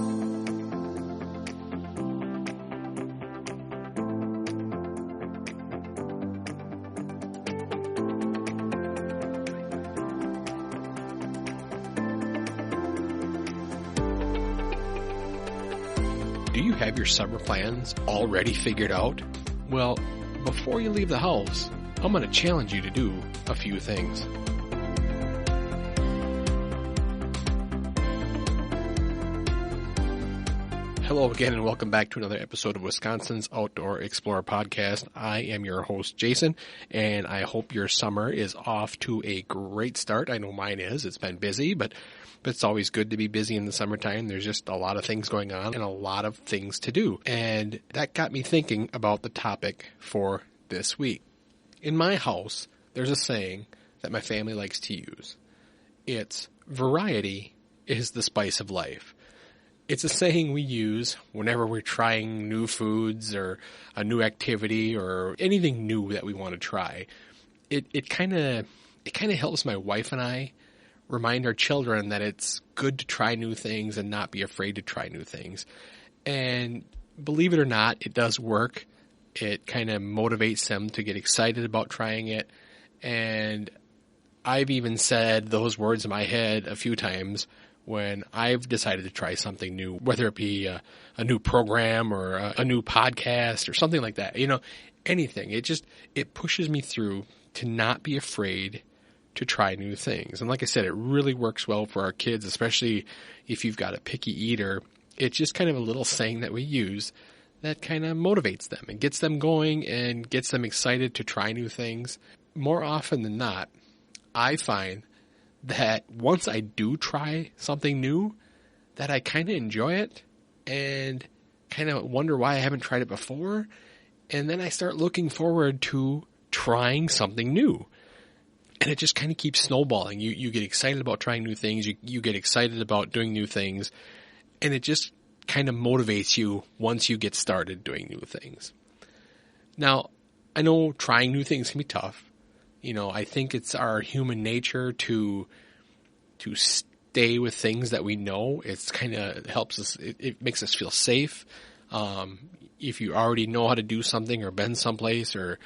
Do you have your summer plans already figured out? Well, before you leave the house, I'm going to challenge you to do a few things. Hello again and welcome back to another episode of Wisconsin's Outdoor Explorer podcast. I am your host, Jason, and I hope your summer is off to a great start. I know mine is. It's been busy, but it's always good to be busy in the summertime. There's just a lot of things going on and a lot of things to do. And that got me thinking about the topic for this week. In my house, there's a saying that my family likes to use. It's variety is the spice of life. It's a saying we use whenever we're trying new foods or a new activity or anything new that we want to try. It kind of helps my wife and I remind our children that it's good to try new things and not be afraid to try new things. And believe it or not, it does work. It kind of motivates them to get excited about trying it. And I've even said those words in my head a few times when I've decided to try something new, whether it be a new program or a new podcast or something like that. You know, anything. It pushes me through to not be afraid to try new things. And like I said, it really works well for our kids, especially if you've got a picky eater. It's just kind of a little saying that we use that kind of motivates them and gets them going and gets them excited to try new things. More often than not, I find that once I do try something new, that I kind of enjoy it and kind of wonder why I haven't tried it before. And then I start looking forward to trying something new. And it just kind of keeps snowballing. You get excited about trying new things. You get excited about doing new things. And it just kind of motivates you once you get started doing new things. Now, I know trying new things can be tough. You know, I think it's our human nature to stay with things that we know. It's kind of helps us. It makes us feel safe. If you already know how to do something or been someplace or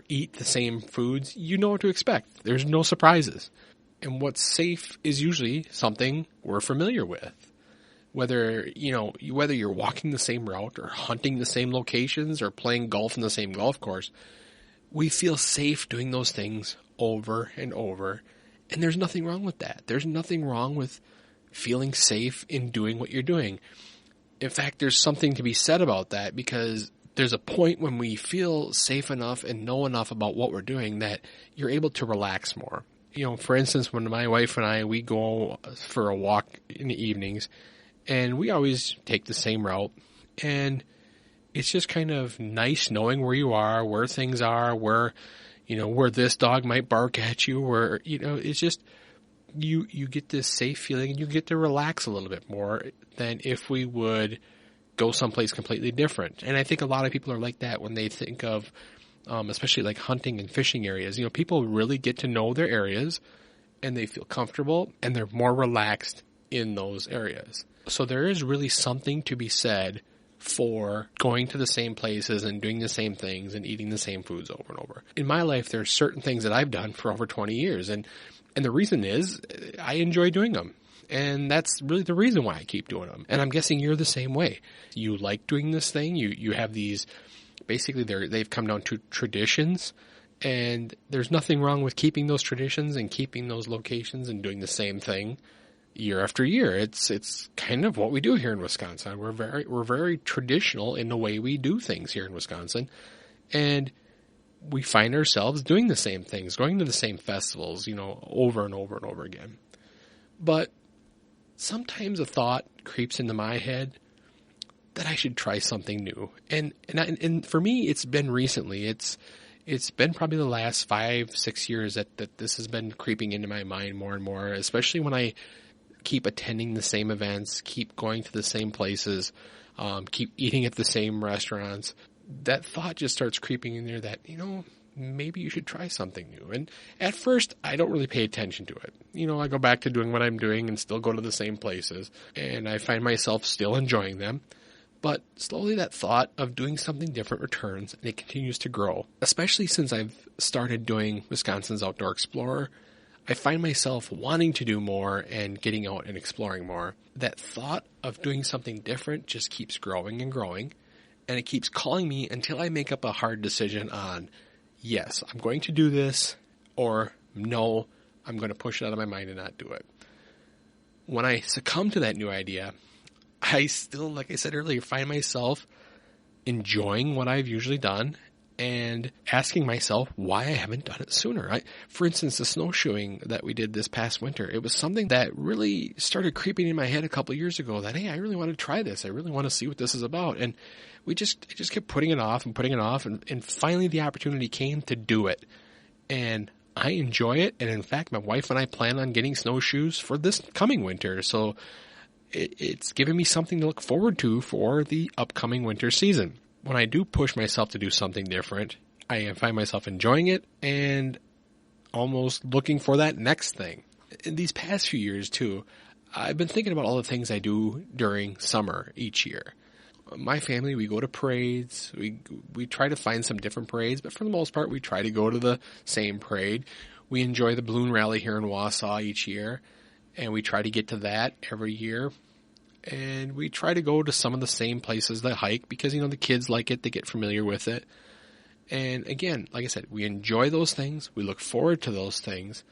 eat the same foods, you know what to expect. There's no surprises. And what's safe is usually something we're familiar with. Whether you're walking the same route or hunting the same locations or playing golf in the same golf course, we feel safe doing those things over and over. And there's nothing wrong with that. There's nothing wrong with feeling safe in doing what you're doing. In fact, there's something to be said about that because there's a point when we feel safe enough and know enough about what we're doing that you're able to relax more. You know, for instance, when my wife and I, we go for a walk in the evenings and we always take the same route, and it's just kind of nice knowing where you are, where things are, where this dog might bark at you, where, it's just, you get this safe feeling and you get to relax a little bit more than if we would go someplace completely different. And I think a lot of people are like that when they think of, especially like hunting and fishing areas. You know, people really get to know their areas and they feel comfortable and they're more relaxed in those areas. So there is really something to be said for going to the same places and doing the same things and eating the same foods over and over. In my life, there are certain things that I've done for over 20 years. And the reason is I enjoy doing them. And that's really the reason why I keep doing them. And I'm guessing you're the same way. You like doing this thing. You have these, basically they've come down to traditions. And there's nothing wrong with keeping those traditions and keeping those locations and doing the same thing year after year. It's kind of what we do here in Wisconsin. We're very traditional in the way we do things here in Wisconsin. And we find ourselves doing the same things, going to the same festivals, over and over and over again. But sometimes a thought creeps into my head that I should try something new. And for me, it's been recently. It's been probably the last 5-6 years that this has been creeping into my mind more and more, especially when I keep attending the same events, keep going to the same places, keep eating at the same restaurants. That thought just starts creeping in there that, maybe you should try something new. And at first, I don't really pay attention to it. I go back to doing what I'm doing and still go to the same places, and I find myself still enjoying them. But slowly that thought of doing something different returns, and it continues to grow. Especially since I've started doing Wisconsin's Outdoor Explorer, I find myself wanting to do more and getting out and exploring more. That thought of doing something different just keeps growing and growing, and it keeps calling me until I make up a hard decision on, yes, I'm going to do this, or no, I'm going to push it out of my mind and not do it. When I succumb to that new idea, I still, like I said earlier, find myself enjoying what I've usually done and asking myself why I haven't done it sooner. For instance, the snowshoeing that we did this past winter, it was something that really started creeping in my head a couple of years ago that, hey, I really want to try this. I really want to see what this is about. And I just kept putting it off. And finally the opportunity came to do it. And I enjoy it. And in fact, my wife and I plan on getting snowshoes for this coming winter. So it's given me something to look forward to for the upcoming winter season. When I do push myself to do something different, I find myself enjoying it and almost looking for that next thing. In these past few years, too, I've been thinking about all the things I do during summer each year. My family, we go to parades. We try to find some different parades, but for the most part, we try to go to the same parade. We enjoy the balloon rally here in Wausau each year, and we try to get to that every year. And we try to go to some of the same places that hike because, the kids like it. They get familiar with it. And again, like I said, we enjoy those things. We look forward to those things.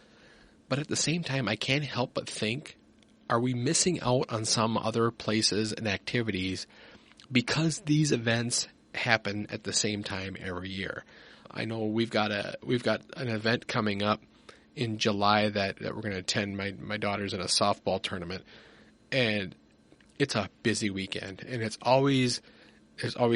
But at the same time, I can't help but think, are we missing out on some other places and activities because these events happen at the same time every year? I know we've got an event coming up in July that we're going to attend. My daughter's in a softball tournament, and it's a busy weekend, and there's always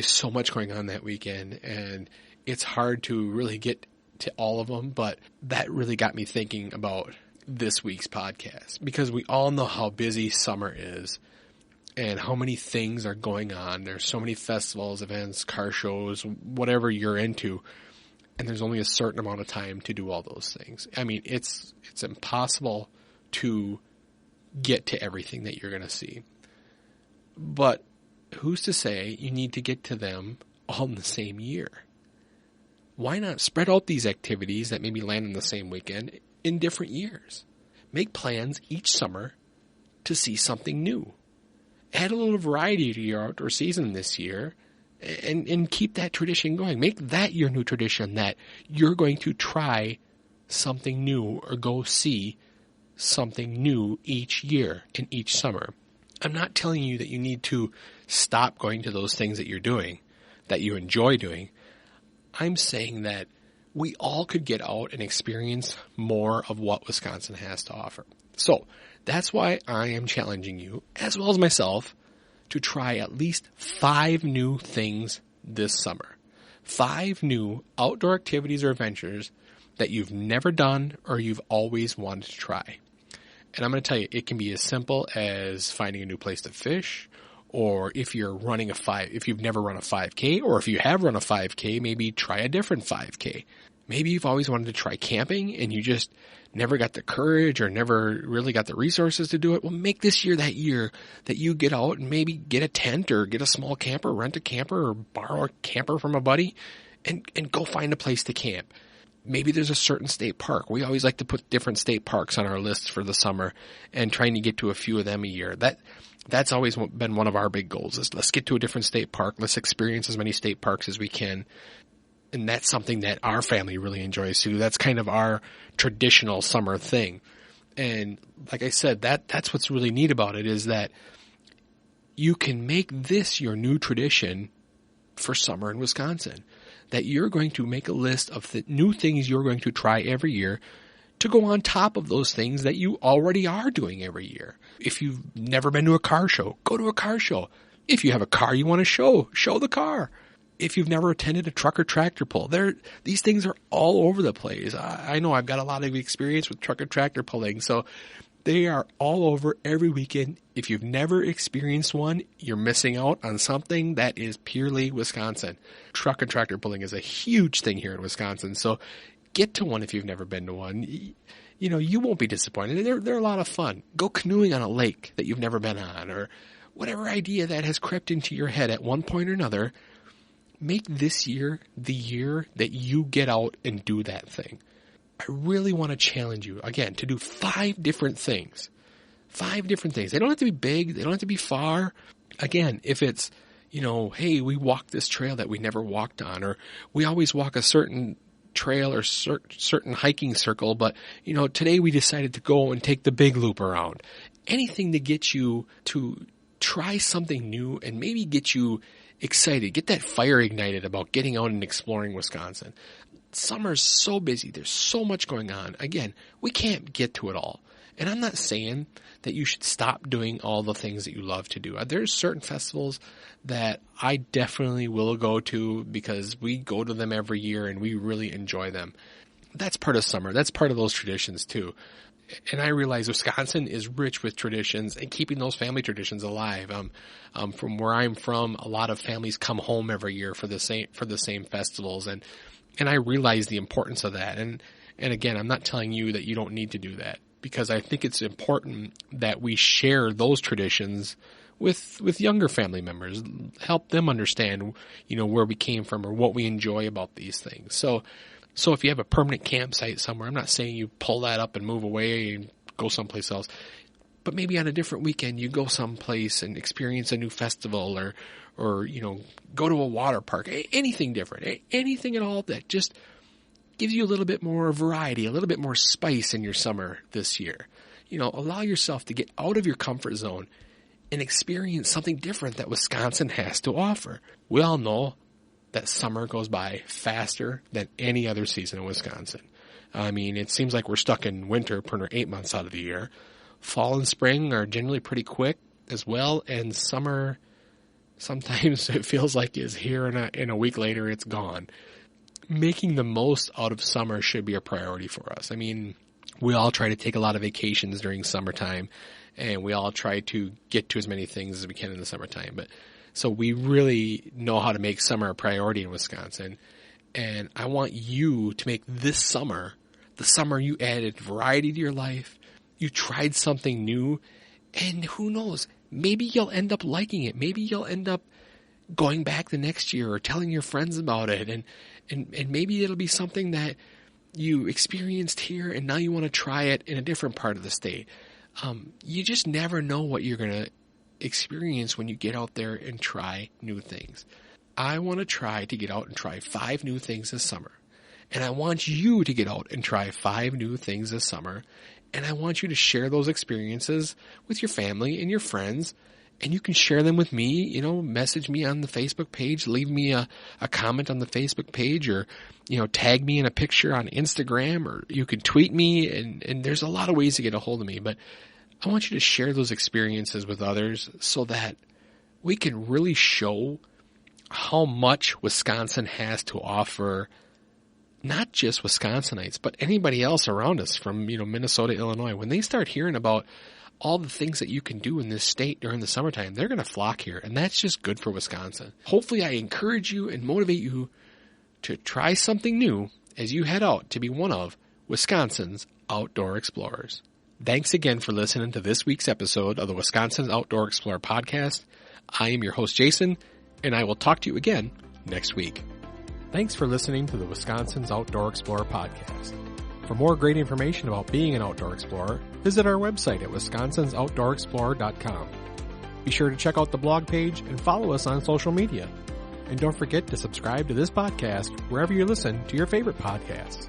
so much going on that weekend, and it's hard to really get to all of them. But that really got me thinking about this week's podcast, because we all know how busy summer is and how many things are going on. There's so many festivals, events, car shows, whatever you're into, and there's only a certain amount of time to do all those things. I mean, it's impossible to get to everything that you're going to see. But who's to say you need to get to them all in the same year? Why not spread out these activities that maybe land in the same weekend in different years? Make plans each summer to see something new. Add a little variety to your outdoor season this year and keep that tradition going. Make that your new tradition, that you're going to try something new or go see something new each year and each summer. I'm not telling you that you need to stop going to those things that you're doing, that you enjoy doing. I'm saying that we all could get out and experience more of what Wisconsin has to offer. So that's why I am challenging you, as well as myself, to try at least 5 new things this summer. 5 new outdoor activities or adventures that you've never done or you've always wanted to try. And I'm going to tell you, it can be as simple as finding a new place to fish, or if you're running if you've never run a 5K, or if you have run a 5K, maybe try a different 5K. Maybe you've always wanted to try camping and you just never got the courage or never really got the resources to do it. Well, make this year that year that you get out and maybe get a tent or get a small camper, rent a camper, or borrow a camper from a buddy and go find a place to camp. Maybe there's a certain state park. We always like to put different state parks on our lists for the summer and trying to get to a few of them a year. That's always been one of our big goals, is let's get to a different state park. Let's experience as many state parks as we can. And that's something that our family really enjoys too. That's kind of our traditional summer thing. And like I said, that's what's really neat about it, is that you can make this your new tradition for summer in Wisconsin. That you're going to make a list of the new things you're going to try every year to go on top of those things that you already are doing every year. If you've never been to a car show, go to a car show. If you have a car you want to show the car. If you've never attended a truck or tractor pull, these things are all over the place. I know I've got a lot of experience with truck or tractor pulling, so They are all over every weekend. If you've never experienced one, you're missing out on something that is purely Wisconsin. Truck and tractor pulling is a huge thing here in Wisconsin, so get to one if you've never been to one. You know, you won't be disappointed. They're a lot of fun. Go canoeing on a lake that you've never been on, or whatever idea that has crept into your head at one point or another. Make this year the year that you get out and do that thing. I really want to challenge you, again, to do 5 different things. 5 different things. They don't have to be big. They don't have to be far. Again, if it's, you know, hey, we walked this trail that we never walked on, or we always walk a certain trail or certain hiking circle, but, you know, today we decided to go and take the big loop around. Anything to get you to try something new and maybe get you excited, get that fire ignited about getting out and exploring Wisconsin. Summer's so busy. There's so much going on. Again, we can't get to it all. And I'm not saying that you should stop doing all the things that you love to do. There's certain festivals that I definitely will go to because we go to them every year and we really enjoy them. That's part of summer. That's part of those traditions too. And I realize Wisconsin is rich with traditions and keeping those family traditions alive. From where I'm from, a lot of families come home every year for the same festivals, and I realize the importance of that. And again, I'm not telling you that you don't need to do that, because I think it's important that we share those traditions with younger family members, help them understand, you know, where we came from or what we enjoy about these things. So if you have a permanent campsite somewhere, I'm not saying you pull that up and move away and go someplace else, but maybe on a different weekend you go someplace and experience a new festival, or you know, go to a water park, anything different, anything at all that just gives you a little bit more variety, a little bit more spice in your summer this year. You know, allow yourself to get out of your comfort zone and experience something different that Wisconsin has to offer. We all know that summer goes by faster than any other season in Wisconsin. I mean, it seems like we're stuck in winter for 8 months out of the year. Fall and spring are generally pretty quick as well, and summer, sometimes it feels like is here, and a week later it's gone. Making the most out of summer should be a priority for us. I mean, we all try to take a lot of vacations during summertime, and we all try to get to as many things as we can in the summertime. But so we really know how to make summer a priority in Wisconsin. And I want you to make this summer the summer you added variety to your life. You tried something new, and who knows, maybe you'll end up liking it. Maybe you'll end up going back the next year or telling your friends about it. And maybe it'll be something that you experienced here and now you want to try it in a different part of the state. You just never know what you're going to experience when you get out there and try new things. I want to try to get out and try 5 new things this summer. And I want you to get out and try 5 new things this summer. And I want you to share those experiences with your family and your friends. And you can share them with me, you know, message me on the Facebook page, leave me a comment on the Facebook page, or, you know, tag me in a picture on Instagram, or you can tweet me. And there's a lot of ways to get a hold of me. But I want you to share those experiences with others so that we can really show how much Wisconsin has to offer, not just Wisconsinites, but anybody else around us from, you know, Minnesota, Illinois. When they start hearing about all the things that you can do in this state during the summertime, they're going to flock here, and that's just good for Wisconsin. Hopefully I encourage you and motivate you to try something new as you head out to be one of Wisconsin's outdoor explorers. Thanks again for listening to this week's episode of the Wisconsin's Outdoor Explorer podcast. I am your host, Jason, and I will talk to you again next week. Thanks for listening to the Wisconsin's Outdoor Explorer podcast. For more great information about being an outdoor explorer, visit our website at wisconsinsoutdoorexplorer.com. Be sure to check out the blog page and follow us on social media. And don't forget to subscribe to this podcast wherever you listen to your favorite podcasts.